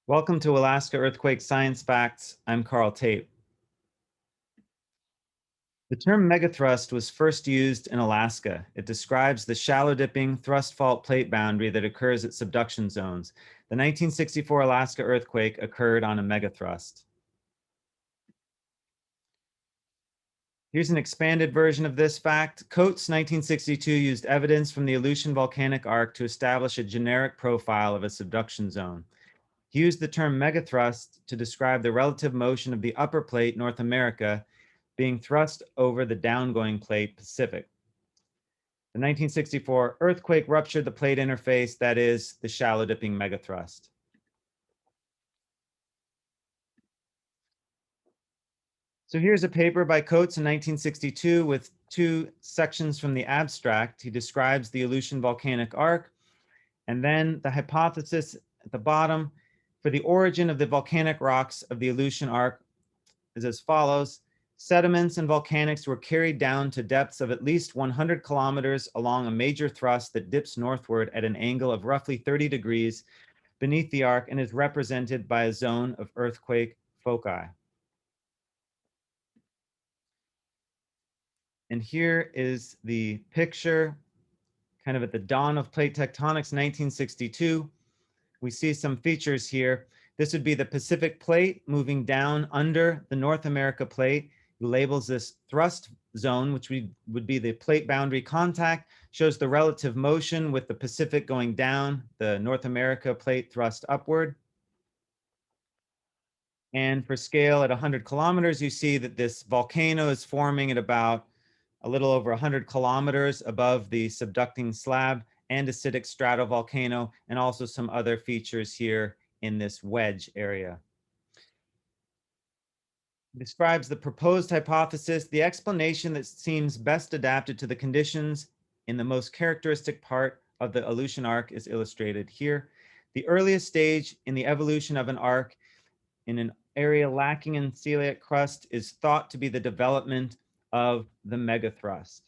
Welcome to Alaska Earthquake Science Facts. I'm Carl Tate. The term megathrust was first used in Alaska. It describes the shallow dipping thrust fault plate boundary that occurs at subduction zones. The 1964 Alaska earthquake occurred on a megathrust. Here's an expanded version of this fact. Coates, 1962, used evidence from the Aleutian volcanic arc to establish a generic profile of a subduction zone. He used the term megathrust to describe the relative motion of the upper plate, North America, being thrust over the downgoing plate, Pacific. The 1964 earthquake ruptured the plate interface, that is, the shallow dipping megathrust. So here's a paper by Coates in 1962 with two sections from the abstract. He describes the Aleutian volcanic arc, and then the hypothesis at the bottom for the origin of the volcanic rocks of the Aleutian arc is as follows. Sediments and volcanics were carried down to depths of at least 100 kilometers along a major thrust that dips northward at an angle of roughly 30 degrees beneath the arc and is represented by a zone of earthquake foci. And here is the picture, kind of at the dawn of plate tectonics, 1962. We see some features here. This would be the Pacific plate moving down under the North America plate. He labels this thrust zone, which would be the plate boundary contact, shows the relative motion with the Pacific going down, the North America plate thrust upward. And for scale at 100 kilometers, you see that this volcano is forming at about a little over 100 kilometers above the subducting slab, andesitic stratovolcano, and also some other features here in this wedge area. Describes the proposed hypothesis, the explanation that seems best adapted to the conditions in the most characteristic part of the Aleutian arc is illustrated here. The earliest stage in the evolution of an arc in an area lacking in celiac crust is thought to be the development of the megathrust.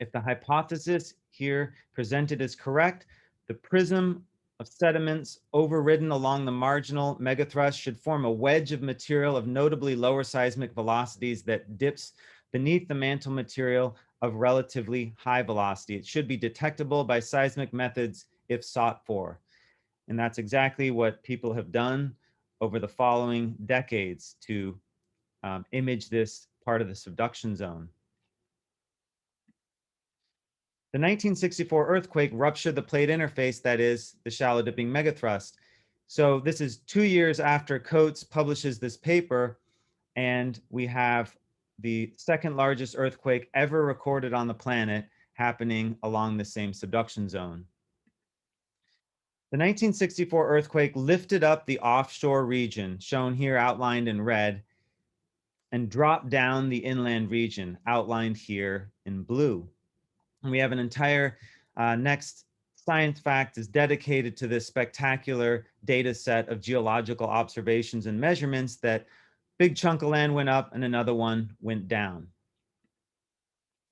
If the hypothesis here presented is correct, the prism of sediments overridden along the marginal megathrust should form a wedge of material of notably lower seismic velocities that dips beneath the mantle material of relatively high velocity. It should be detectable by seismic methods if sought for. And that's exactly what people have done over the following decades to image this part of the subduction zone. The 1964 earthquake ruptured the plate interface, that is, the shallow dipping megathrust. So this is 2 years after Coates publishes this paper, and we have the second largest earthquake ever recorded on the planet happening along the same subduction zone. The 1964 earthquake lifted up the offshore region, shown here outlined in red, and dropped down the inland region, outlined here in blue. And we have an entire next science fact is dedicated to this spectacular data set of geological observations and measurements that big chunk of land went up and another one went down.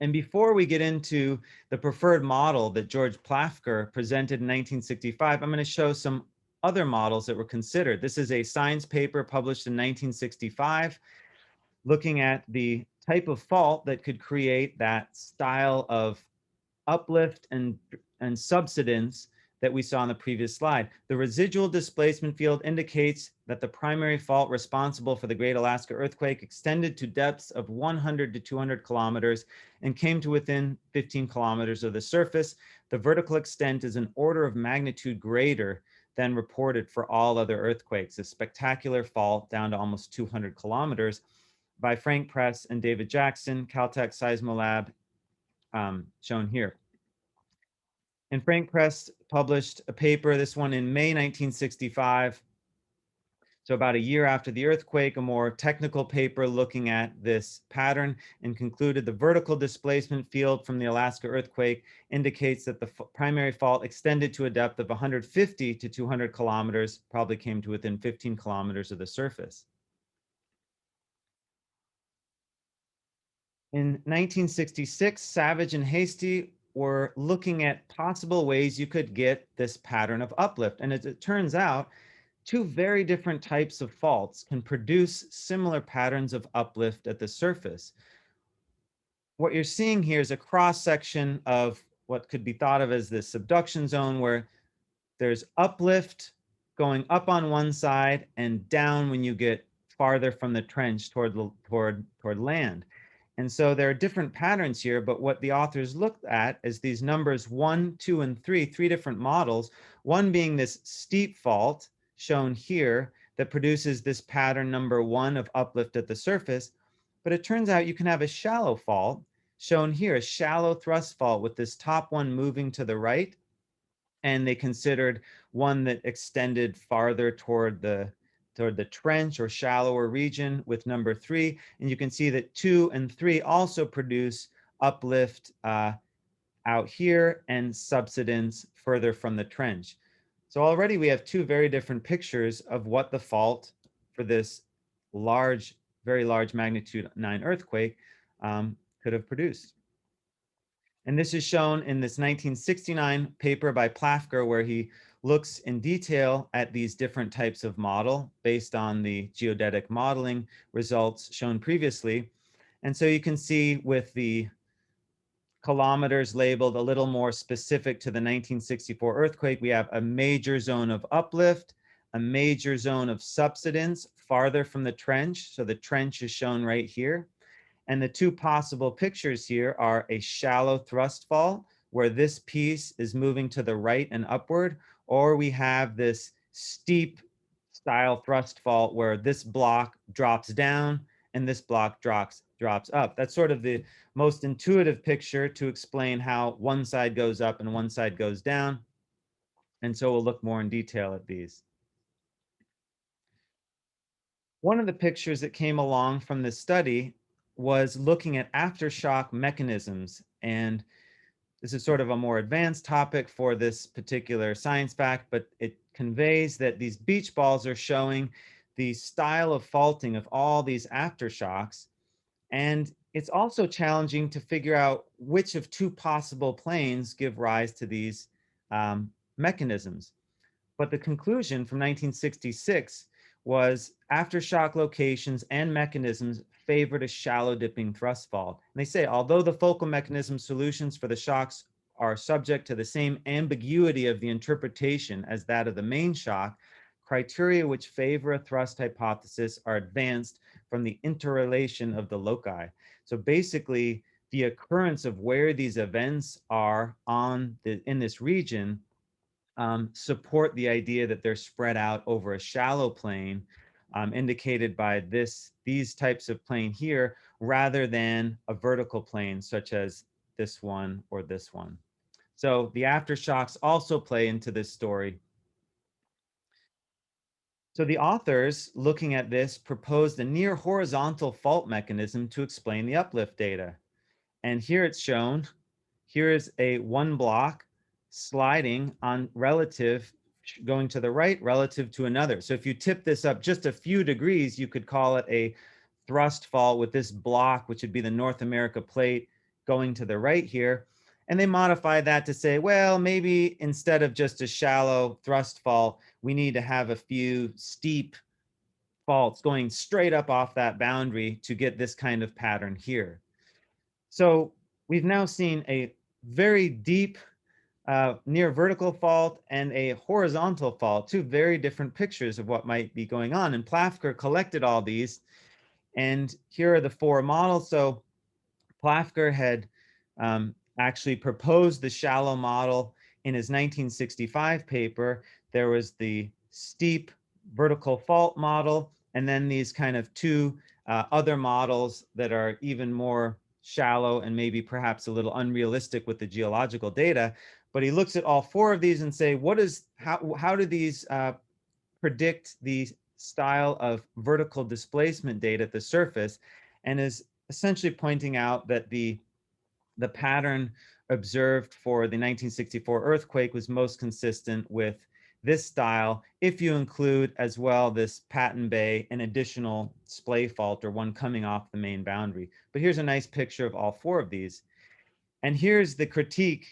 And before we get into the preferred model that George Plafker presented in 1965, I'm going to show some other models that were considered. This is a science paper published in 1965 looking at the type of fault that could create that style of uplift and subsidence that we saw on the previous slide. The residual displacement field indicates that the primary fault responsible for the Great Alaska Earthquake extended to depths of 100 to 200 kilometers and came to within 15 kilometers of the surface. The vertical extent is an order of magnitude greater than reported for all other earthquakes, a spectacular fault down to almost 200 kilometers by Frank Press and David Jackson, Caltech Seismolab, shown here. And Frank Press published a paper, this one in May 1965, so about a year after the earthquake, a more technical paper looking at this pattern, and concluded the vertical displacement field from the Alaska earthquake indicates that the primary fault extended to a depth of 150 to 200 kilometers, probably came to within 15 kilometers of the surface. In 1966, Savage and Hasty were looking at possible ways you could get this pattern of uplift. And as it turns out, two very different types of faults can produce similar patterns of uplift at the surface. What you're seeing here is a cross section of what could be thought of as the subduction zone, where there's uplift going up on one side and down when you get farther from the trench toward land. And so there are different patterns here, but what the authors looked at is these numbers 1, 2, and 3, three different models, one being this steep fault shown here that produces this pattern number 1 of uplift at the surface. But it turns out you can have a shallow fault shown here, a shallow thrust fault with this top one moving to the right, and they considered one that extended farther toward the trench or shallower region with number 3. And you can see that 2 and 3 also produce uplift out here and subsidence further from the trench. So already we have two very different pictures of what the fault for this large, very large magnitude 9 earthquake could have produced. And this is shown in this 1969 paper by Plafker, where he looks in detail at these different types of model based on the geodetic modeling results shown previously. And so you can see with the kilometers labeled a little more specific to the 1964 earthquake, we have a major zone of uplift, a major zone of subsidence farther from the trench. So the trench is shown right here. And the two possible pictures here are a shallow thrust fault, where this piece is moving to the right and upward, or we have this steep style thrust fault where this block drops down and this block drops up. That's sort of the most intuitive picture to explain how one side goes up and one side goes down. And so we'll look more in detail at these. One of the pictures that came along from this study was looking at aftershock mechanisms. And this is sort of a more advanced topic for this particular science fact, but it conveys that these beach balls are showing the style of faulting of all these aftershocks. And it's also challenging to figure out which of two possible planes give rise to these mechanisms. But the conclusion from 1966 was aftershock locations and mechanisms favored a shallow dipping thrust fault. And they say, although the focal mechanism solutions for the shocks are subject to the same ambiguity of the interpretation as that of the main shock, criteria which favor a thrust hypothesis are advanced from the interrelation of the loci. So basically, the occurrence of where these events are in this region support the idea that they're spread out over a shallow plane, indicated by these types of plane here, rather than a vertical plane such as this one or this one. So the aftershocks also play into this story. So the authors, looking at this, proposed a near horizontal fault mechanism to explain the uplift data. And here it's shown. Here is a one block sliding on relative, going to the right relative to another. So if you tip this up just a few degrees, you could call it a thrust fault with this block, which would be the North America plate, going to the right here. And they modify that to say, well, maybe instead of just a shallow thrust fault, we need to have a few steep faults going straight up off that boundary to get this kind of pattern here. So we've now seen a very deep near vertical fault and a horizontal fault, two very different pictures of what might be going on. And Plafker collected all these, and here are the four models. So Plafker had actually proposed the shallow model in his 1965 paper. There was the steep vertical fault model, and then these kind of two other models that are even more shallow and maybe perhaps a little unrealistic with the geological data. But he looks at all four of these and say, how do these predict the style of vertical displacement data at the surface, and is essentially pointing out that the pattern observed for the 1964 earthquake was most consistent with this style, if you include as well this Patton Bay, an additional splay fault or one coming off the main boundary. But here's a nice picture of all four of these. And here's the critique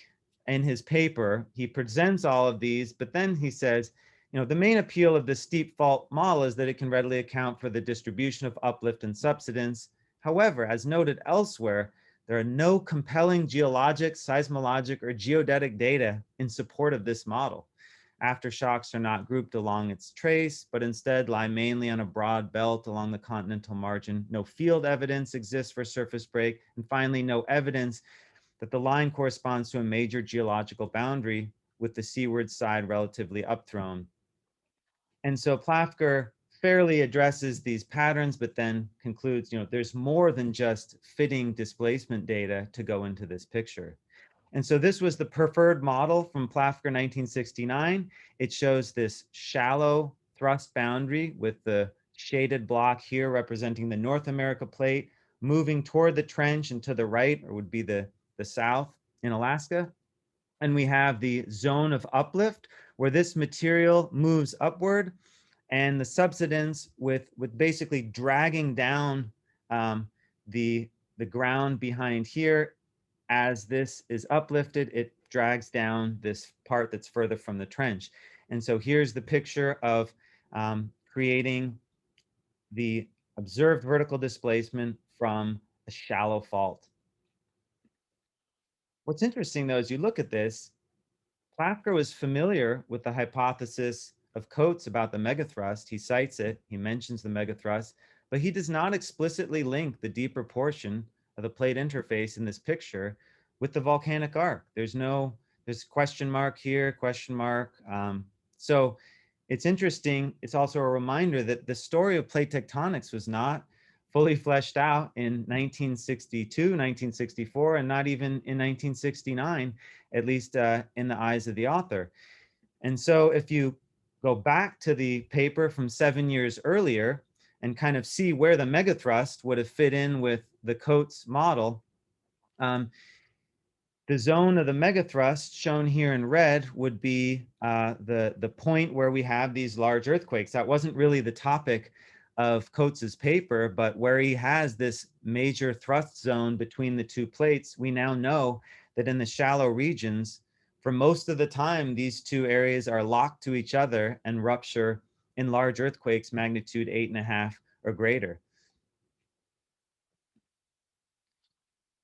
in his paper. He presents all of these, but then he says, The main appeal of the steep fault model is that it can readily account for the distribution of uplift and subsidence. However, as noted elsewhere, there are no compelling geologic, seismologic, or geodetic data in support of this model. Aftershocks are not grouped along its trace, but instead lie mainly on a broad belt along the continental margin. No field evidence exists for surface break. And finally, no evidence that the line corresponds to a major geological boundary with the seaward side relatively upthrown. And so Plafker fairly addresses these patterns, but then concludes, there's more than just fitting displacement data to go into this picture. And so this was the preferred model from Plafker 1969. It shows this shallow thrust boundary with the shaded block here representing the North America plate moving toward the trench and to the right, or would be the south in Alaska. And we have the zone of uplift where this material moves upward, and the subsidence with basically dragging down the ground behind here. As this is uplifted, it drags down this part that's further from the trench. And so here's the picture of creating the observed vertical displacement from a shallow fault. What's interesting, though, as you look at this, Plafker was familiar with the hypothesis of Coates about the megathrust. He cites it, he mentions the megathrust, but he does not explicitly link the deeper portion of the plate interface in this picture with the volcanic arc. There's question mark here, question mark. So it's interesting. It's also a reminder that the story of plate tectonics was not fully fleshed out in 1962, 1964, and not even in 1969, at least in the eyes of the author. And so if you go back to the paper from 7 years earlier and kind of see where the megathrust would have fit in with the Coates model, the zone of the megathrust shown here in red would be the point where we have these large earthquakes. That wasn't really the topic of Coates's paper, but where he has this major thrust zone between the two plates, we now know that in the shallow regions, for most of the time, these two areas are locked to each other and rupture in large earthquakes magnitude 8.5 or greater.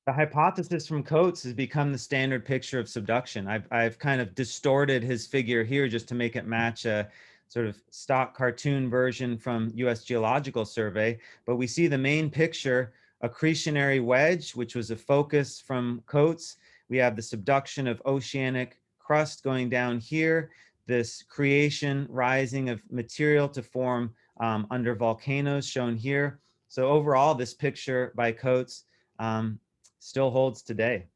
The hypothesis from Coates has become the standard picture of subduction. I've kind of distorted his figure here just to make it match a sort of stock cartoon version from US Geological Survey, but we see the main picture, accretionary wedge, which was a focus from Coates. We have the subduction of oceanic crust going down here, this creation, rising of material to form under volcanoes shown here. So overall, this picture by Coates still holds today.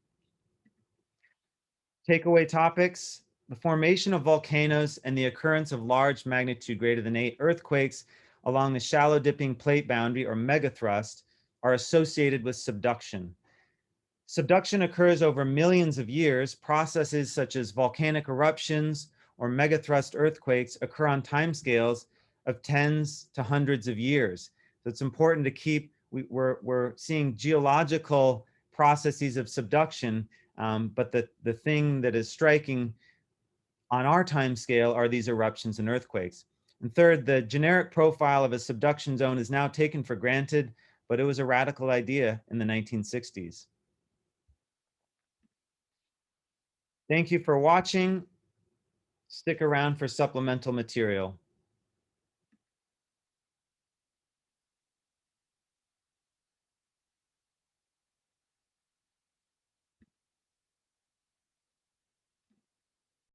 Takeaway topics: the formation of volcanoes and the occurrence of large magnitude greater than 8 earthquakes along the shallow dipping plate boundary or megathrust are associated with subduction. Subduction occurs over millions of years. Processes such as volcanic eruptions or megathrust earthquakes occur on timescales of tens to hundreds of years. So it's important to keep, we're seeing geological processes of subduction, but the thing that is striking on our time scale are these eruptions and earthquakes. And third, the generic profile of a subduction zone is now taken for granted, but it was a radical idea in the 1960s. Thank you for watching. Stick around for supplemental material.